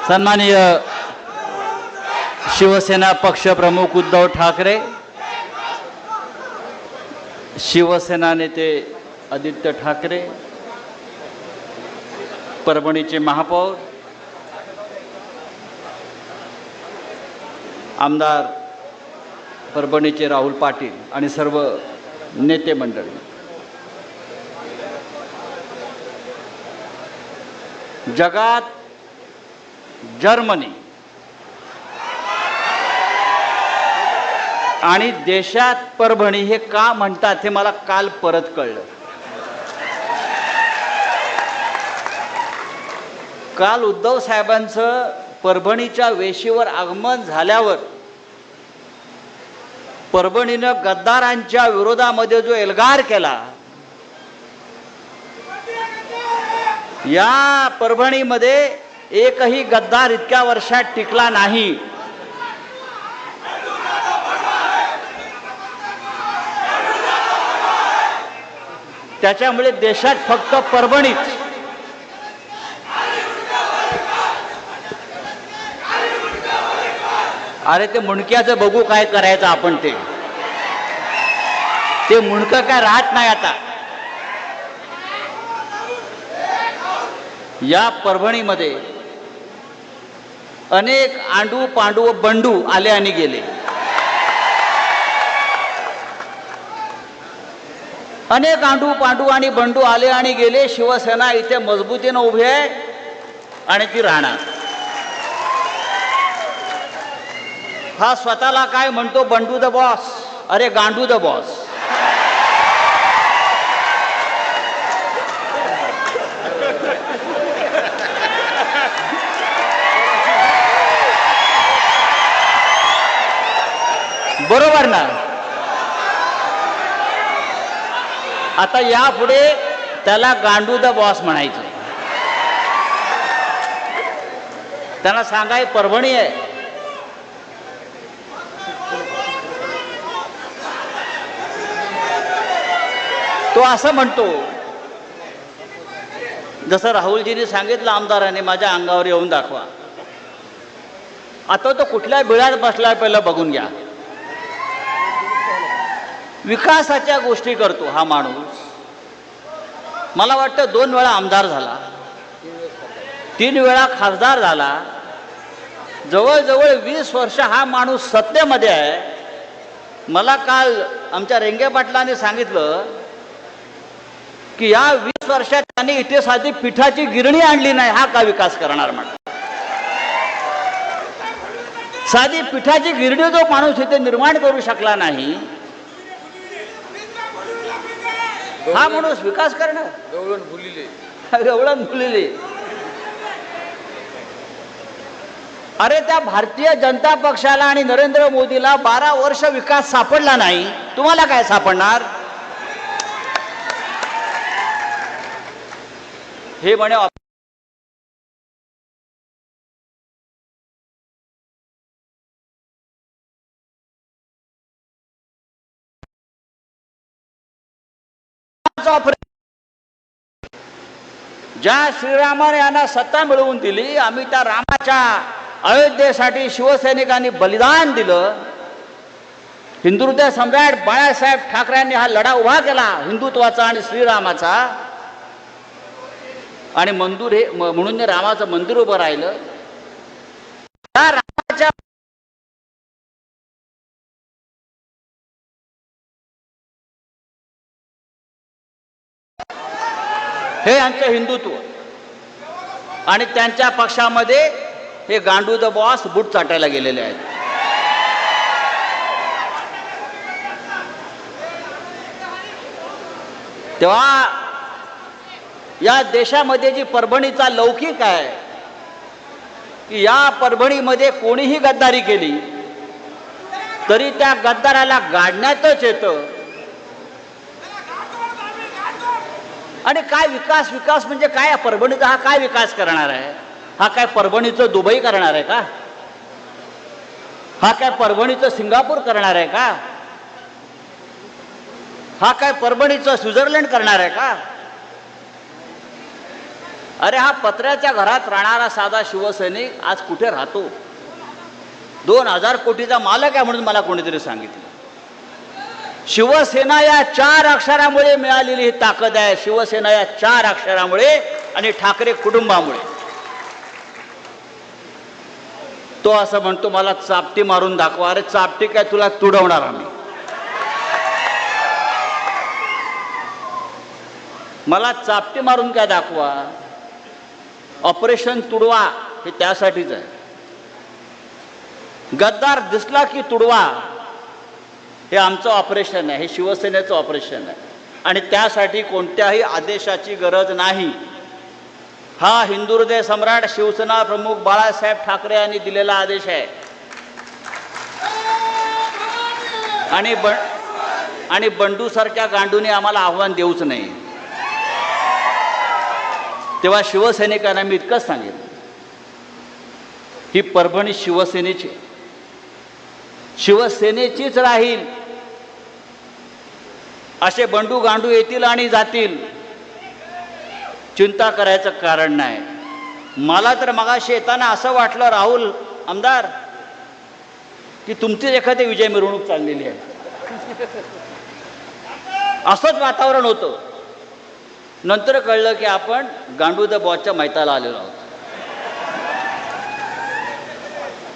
सन्माननीय शिवसेना पक्षप्रमुख उद्धव ठाकरे, शिवसेना नेते आदित्य ठाकरे, परभणीचे महापौर, आमदार परभणीचे राहुल पाटील आणि सर्व नेते मंडळी, जगात जर्मनी आणि देशात परभणी हे का म्हणतात हे मला काल परत कळलं. काल उद्धव साहेबांचं परभणीच्या वेशीवर आगमन झाल्यावर परभणीनं गद्दारांच्या विरोधामध्ये जो एल्गार केला, या परभणीमध्ये एकही गद्दार इतक्या वर्षात टिकला नाही. त्याच्यामुळे देशात फक्त परभणीच. अरे ते मुंडक्याचं बघू काय करायचं आपण, ते मुंडकं काय राहत नाही आता. या परभणीमध्ये अनेक आंडू पांडू बंडू आले आणि गेले. अनेक आंडू पांडू आणि बंडू आले आणि गेले. शिवसेना इथे मजबूतीनं उभी आहे आणि ती राहणार. हा स्वतःला काय म्हणतो, बंडू द बॉस. अरे गांडू द बॉस. बरोबर ना. आता यापुढे त्याला गांडू द बॉस म्हणायचं. त्यांना सांगाय परभणी आहे. तो असं म्हणतो, जसं राहुलजींनी सांगितलं आमदारांनी, माझ्या अंगावर येऊन दाखवा. आता तो कुठल्या बिळात बसलाय पहिलं बघून घ्या. विकासाच्या गोष्टी करतो हा माणूस. मला वाटतं 2 वेळा आमदार झाला, 3 वेळा खासदार झाला. जवळजवळ 20 वर्ष हा माणूस सत्तेमध्ये आहे. मला काल आमच्या रेंगे पाटलांनी सांगितलं की या 20 वर्षात त्यांनी इथे साधी पिठाची गिरणी आणली नाही. हा का विकास करणार म्हणा. साधी पिठाची गिरणी जो माणूस इथे निर्माण करू शकला नाही, हा माणूस विकास करणार. गवळण फुलिले. अरे त्या भारतीय जनता पक्षाला आणि नरेंद्र मोदीला 12 वर्ष विकास सापडला नाही, तुम्हाला काय सापडणार. हे म्हणे ज्या श्रीरामाने यांना सत्ता मिळवून दिली, आम्ही त्या रामाच्या अयोध्येसाठी शिवसैनिकांनी बलिदान दिलं. हिंदुत्व सम्राट बाळासाहेब ठाकरेंनी हा लढा उभा केला हिंदुत्वाचा आणि श्रीरामाचा. आणि मंदिर हे म्हणून रामाचं मंदिर उभं राहिलं. त्या रामाच्या हे यांचं हिंदुत्व. आणि त्यांच्या पक्षामध्ये हे गांडू द बॉस बूट चाटायला गेलेले आहेत. तेव्हा या देशामध्ये जी परभणीचा लौकिक आहे की या परभणीमध्ये कोणीही गद्दारी केली तरी त्या गद्दाराला गाडण्यातच येतं. आणि काय विकास, विकास म्हणजे काय. परभणीचा हा काय विकास करणार आहे. हा काय परभणीचं दुबई करणार आहे का. हा काय परभणीचं सिंगापूर करणार आहे का. हा काय परभणीचं स्वित्झर्लंड करणार आहे का. अरे हा पत्र्याच्या घरात राहणारा साधा शिवसैनिक आज कुठे राहतो? 2000 कोटीचा मालक आहे म्हणून मला कोणीतरी सांगितलं. शिवसेना या 4 अक्षरामुळे मिळालेली ही ताकद आहे. शिवसेना या 4 अक्षरामुळे आणि ठाकरे कुटुंबामुळे. तो असं म्हणतो मला चापटी मारून दाखवा. अरे चापटी काय तुला तुडवणार आम्ही. मला चापटी मारून काय दाखवा. ऑपरेशन तुडवा हे त्यासाठीच आहे. गद्दार दिसला की तुडवा हे आमचं ऑपरेशन आहे. हे शिवसेनेचं ऑपरेशन आहे आणि त्यासाठी कोणत्याही आदेशाची गरज नाही. हा हिंदू हृदय सम्राट शिवसेना प्रमुख बाळासाहेब ठाकरे यांनी दिलेला आदेश आहे. आणि बंडू सारख्या गांडूने आम्हाला आव्हान देऊच नाही. तेव्हा शिवसैनिकांना मी इतकंच सांगेन, ही परभणी शिवसेनेची, शिवसेनेचीच राहील. असे बंडू गांडू येतील आणि जातील, चिंता करायचं कारण नाही. मला तर मगाशी येताना असं वाटलं राहुल आमदार की तुमचीच एखादी विजय मिरवणूक चाललेली आहे. असंच वातावरण होतं. नंतर कळलं की आपण गांडू द बॉसच्या मैताला आलेलो आहोत.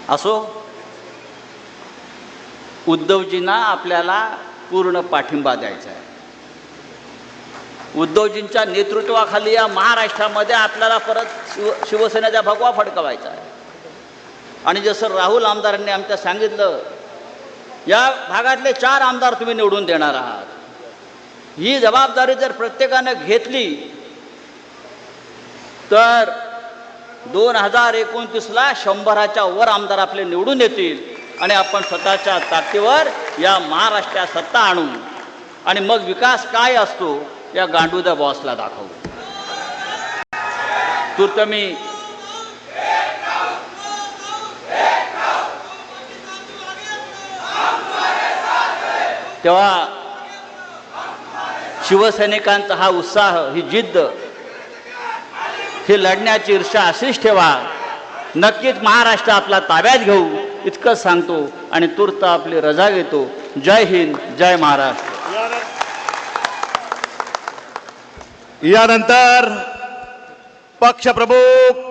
असो, उद्धवजींना आपल्याला पूर्ण पाठिंबा द्यायचा आहे. उद्धवजींच्या नेतृत्वाखाली या महाराष्ट्रामध्ये आपल्याला परत शिवसेनेचा भगवा फडकवायचा आहे. आणि जसं राहुल आमदारांनी आमच्या सांगितलं, या भागातले 4 आमदार तुम्ही निवडून देणार आहात. ही जबाबदारी जर प्रत्येकानं घेतली तर 2029ला 100च्या वर आमदार आपले निवडून येतील आणि आपण स्वतःच्या ताकदीवर या महाराष्ट्रात सत्ता आणू आणि मग विकास काय असतो या गांडू द बॉसला दाखवू. तूर्त मी तेव्हा शिवसैनिकांचा हा उत्साह, ही जिद्द, ही लढण्याची ईर्षा अशीच ठेवा. नक्कीच महाराष्ट्र आपला ताब्यात घेऊ इतकंच सांगतो आणि तूर्त आपली रजा घेतो. जय हिंद, जय महाराष्ट्र. यानंतर पक्षप्रमुख